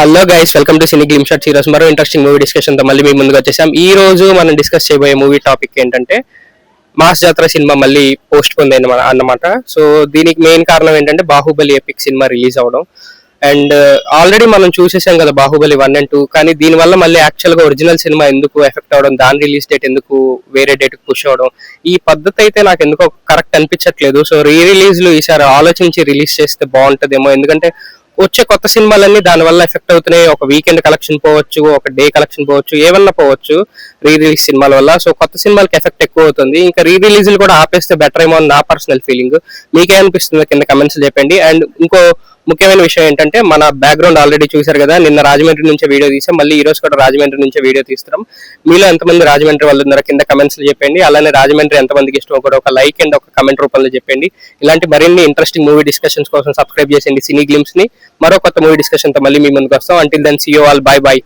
Hello guys, welcome to cine glim shots. ఈ రోజు మరో ఇంట్రెస్టింగ్ మూవీ డిస్కషన్ తో మళ్ళీ మీ ముందుకు వచ్చేసాం. ఈ రోజు మనం డిస్కస్ చేయబోయే మూవీ టాపిక్ ఏంటంటే మాస్ జాతర సినిమా మళ్ళీ పోస్ట్ పోన్ అన్నమాట. సో దీనికి మెయిన్ కారణం ఏంటంటే బాహుబలి ఎపిక్ సినిమా రిలీజ్ అవడం. అండ్ ఆల్రెడీ మనం చూసేసాం కదా బాహుబలి 1 and 2. కానీ దీనివల్ల మళ్ళీ యాక్చువల్ గా ఒరిజినల్ సినిమా ఎందుకు ఎఫెక్ట్ అవడం, దాని రిలీజ్ డేట్ ఎందుకు వేరే డేట్ పుష్ అవడం, ఈ పద్ధతి అయితే నాకు ఎందుకో కరెక్ట్ అనిపించట్లేదు. సో రీ రిలీజ్లు ఈసారి ఆలోచించి రిలీజ్ చేస్తే బాగుంటుందేమో. ఎందుకంటే వచ్చే కొత్త సినిమాలన్నీ దాని వల్ల ఎఫెక్ట్ అవుతున్నాయి. ఒక వీకెండ్ కలెక్షన్ పోవచ్చు, ఒక డే కలెక్షన్ పోవచ్చు, ఏమన్నా పోవచ్చు రీ రిలీజ్ సినిమాల వల్ల. సో కొత్త సినిమాలకి ఎఫెక్ట్ ఎక్కువ అవుతుంది. ఇంకా రీ రిలీజ్లు కూడా ఆపేస్తే బెటర్ ఏమో అని నా పర్సనల్ ఫీలింగ్. మీకేమనిపిస్తుందో కింద కమెంట్స్ చెప్పండి. అండ్ ఇంకో ముఖ్యమైన విషయం ఏంటంటే మన బ్యాక్గ్రౌండ్ ఆల్రెడీ చూశారు కదా, నిన్న రాజమండ్రి నుంచే వీడియో తీసాం, మళ్ళీ ఈ రోజు కూడా రాజమండ్రి నుంచే వీడియో తీస్తున్నాం. మీలో ఎంతమంది రాజమండ్రి వాళ్ళు ఉన్నారో కింద కమెంట్స్ చెప్పండి. అలానే రాజమండ్రి ఎంతమందికి ఇష్టమో కూడా ఒక లైక్ అండ్ ఒక కమెంట్ రూపంలో చెప్పండి. ఇలాంటి మరిన్ని ఇంట్రెస్టింగ్ మూవీ డిస్కషన్స్ కోసం సబ్స్క్రైబ్ చేసేయండి సినీ గ్లిమ్స్ ని. మరో కొత్త మూవీ డిస్కషన్ తో మళ్ళీ మీ ముందుకు వస్తాం. Until then see you all, bye by.